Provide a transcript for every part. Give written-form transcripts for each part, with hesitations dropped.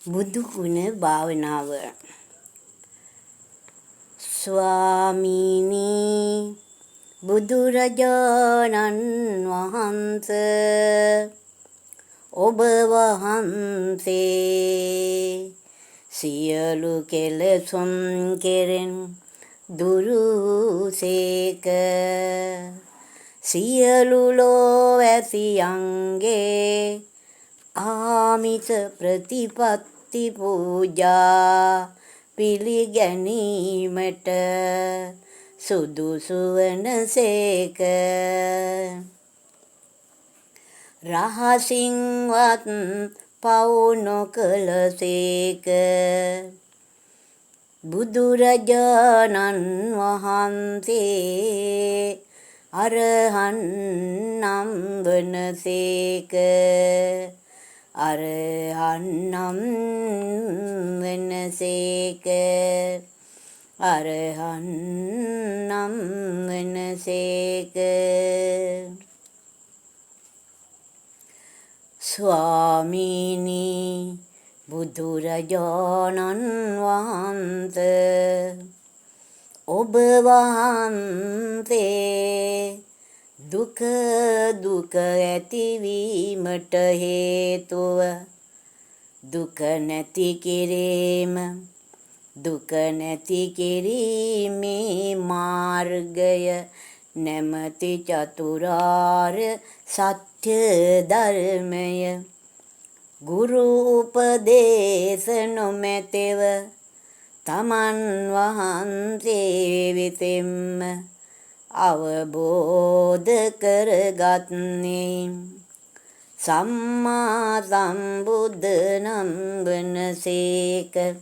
බුදු ගුණ භාවනාව. ස්වාමීනි බුදුරජාණන් වහන්සේ ඔබ වහන්සේ සියලු කෙලෙසුන් කෙරෙන් දුරුසේක. සියලු ලෝවැසියන්ගේ ආමිස ප්‍රතිපත්ති පූජා පිළිගැනීමට සුදුසු වනසේක. රහසින්වත් පව් නොකළසේක. බුදුරජාණන් වහන්සේ අරහන් නම් වනසේක. අරහන් නම් වනසේක. අරහන් නම් වනසේක. ස්වාමීනි බුදුරජාණන් වහන්සේ ඔබ වහන්සේ දුක ඇතිවීමට හේතුව දුක නැති කිරීම, දුක නැති කිරීමේ මාර්ගය නැමැති චතුරාර්ය සත්‍ය ධර්මය ගුරු උපදේශ නොමැතිව තමන් වහන්සේ විසින්ම අවබෝධ කරගත්නේ. සම්මා සම්බුද්ධ නම් වනසේක.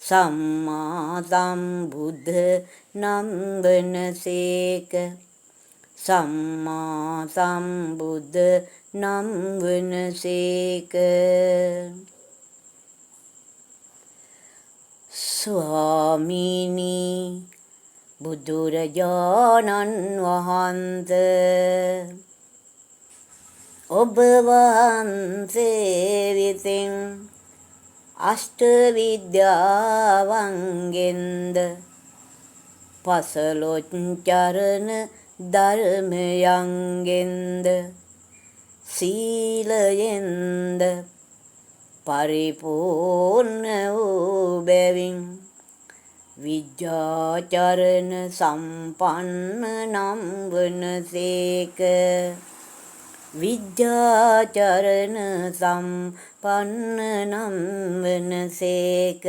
සම්මා සම්බුද්ධ නම් වනසේක. සම්මා සම්බුද්ධ නම් වනසේක. ස්වාමීනි බුදුරජාණන් වහන්සේ ඔබ වහන්සේ විසින් අෂ්ට විද්‍යාවන්ගෙන්ද පසළොස්චරණ ධර්මයන්ගෙන්ද සීලයෙන්ද පරිපූර්ණ වූ බැවින් විද්‍යාචරණ සම්පන්න නම් වනසේක. විද්‍යාචරණ සම්පන්න නම් වනසේක.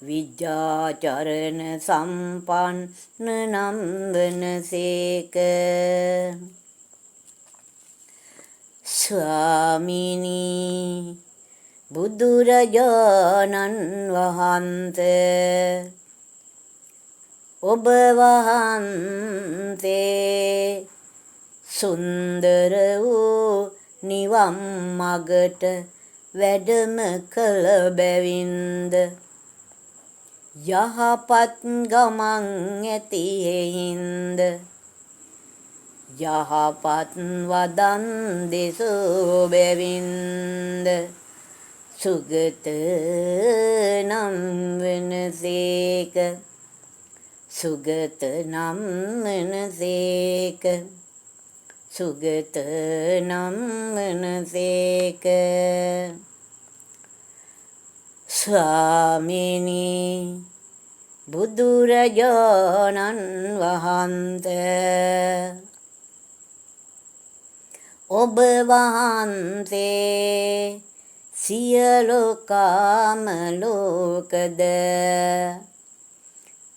විද්‍යාචරණ සම්පන්න නම් වනසේක. ස්වාමීනි බුදුරජාණන් වහන්සේ ඔබ වහන්සේ සුන්දර වූ නිවන් මගට වැඩම කළ බැවින්ද යහපත් ගමන් ඇති හේයින්ද යහපත් වදන් දෙසෝ බැවින්ද සුගත නම් වනසේක. සුගත නම් වනසේක. සුගත නම් වනසේක. ස්වාමීනි බුදුරජාණන් වහන්සේ ඔබ වහන්සේ සියලු කාම ලෝකද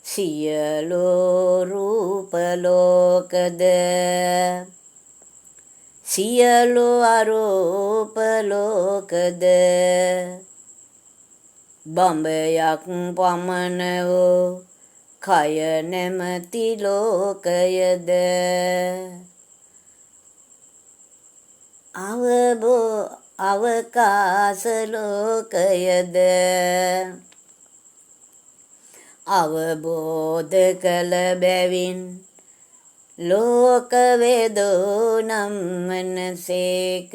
සියලු රූප ලෝකද සියලු අරූප ලෝකද බඹයක් පමණ වූ කය නැමැති ලෝකයද අවකාශ ලෝකයද අවබෝධ කළ බැවින් ලෝක වේදෝ නම් වනසේක.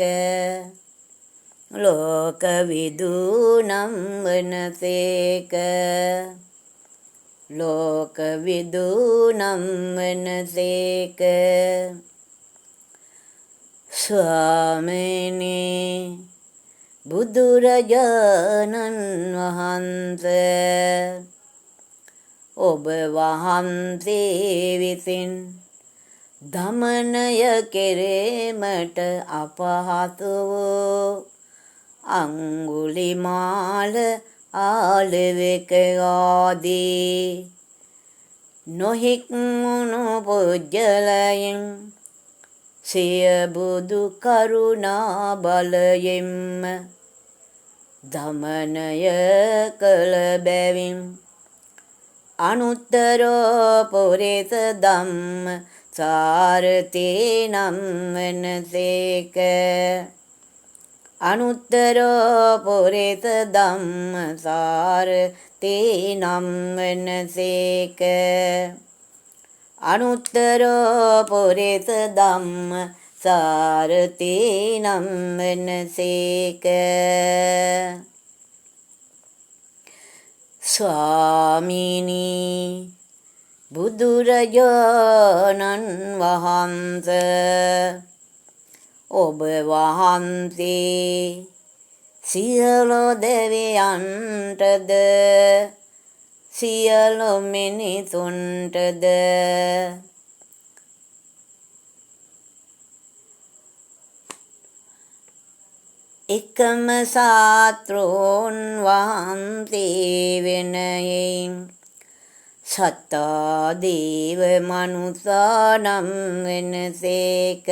ලෝකවිදූනම් වනසේක ලෝකවිදූනම් වනසේක ස්වාමීනි බුදුරජාණන් වහන්සේ ඔබ වහන්සේ විසින් දමනය කෙරෙමට අපහසු වූ අංගුලිමාල ආලවක ආදී නොහික්මුණු පුජ්‍යලයන් සිය බුදු කරුණා බලයෙන්ම දමනය කළ බැවින් අනුත්තරෝ පුරිස ධම්ම සාරතේ නම් වනසේක අනුත්තරෝ පුරිස ධම්ම සාරතේ නම් වනසේක අනුත්තරෝ පුරිස ධම්ම සාරතේ නම් වනසේක ස්වාමීනි බුදුරජාණන් වහන්සේ ඔබ වහන්සේ සියලු දෙවියන්ටද සියලු මිනිසුන්ටද එකම සාත්‍රෝන් වහන්සේ වෙනයෙන් සත්තා දේව මනුසානම් වෙනසේක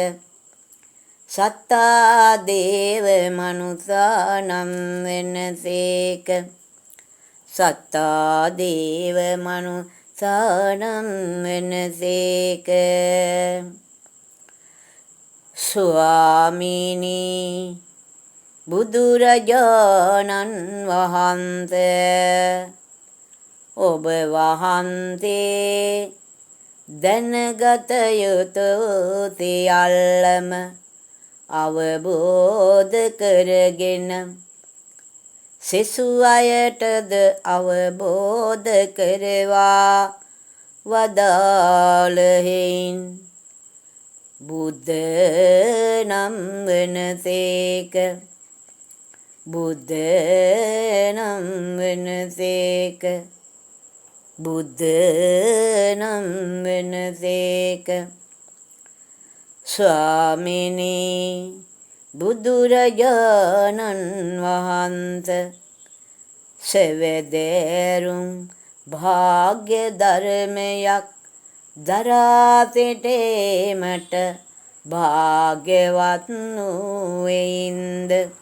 සත්තා දේව මනුසානම් වෙනසේක සත්තා දේව මනුසානම් වෙනසේක ස්වාමීනි බුදුරජාණන් වහන්සේ ඔබ වහන්සේ දැනගත යුතු සියල්ලම අවබෝධ කරගෙන සෙසු අයටද අවබෝධ කරවා වදාළෙහින් බුද්ධ නම් වනසේක බුද්ධ නම් වනසේක බුද්ධ නම් වනසේක ස්වාමීනි බුදුරජාණන් වහන්සේ සෙවදේරුම් භාග්‍ය ධර්මයක් දරා සිටීමට භාග්‍යවත් වූයින්ද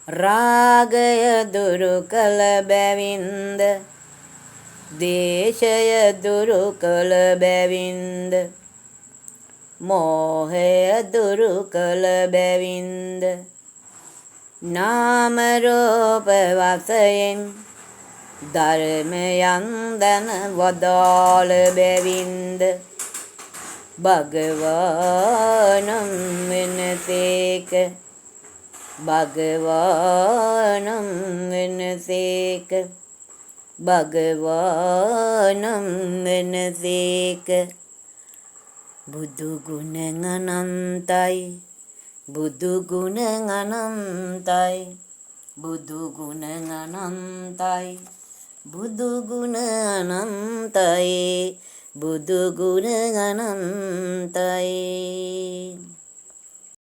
රාගය දුරු කළ බැවින්ද දේශය දුරු කළ බැවින්ද මෝහය දුරු කළ බැවින්ද නාම රූප වශයෙන් ධර්මයන් දන වදාළ බැවින්ද භගවානම් වෙනසේක භගවානම් වෙනසේක භගවානම් වෙනසේක බුදු ගුණ අනන්තයි බුදු ගුණ අනන්තයි බුදු ගුණ අනන්තයි බුදු ගුණ අනන්තයි බුදු ගුණ අනන්තයි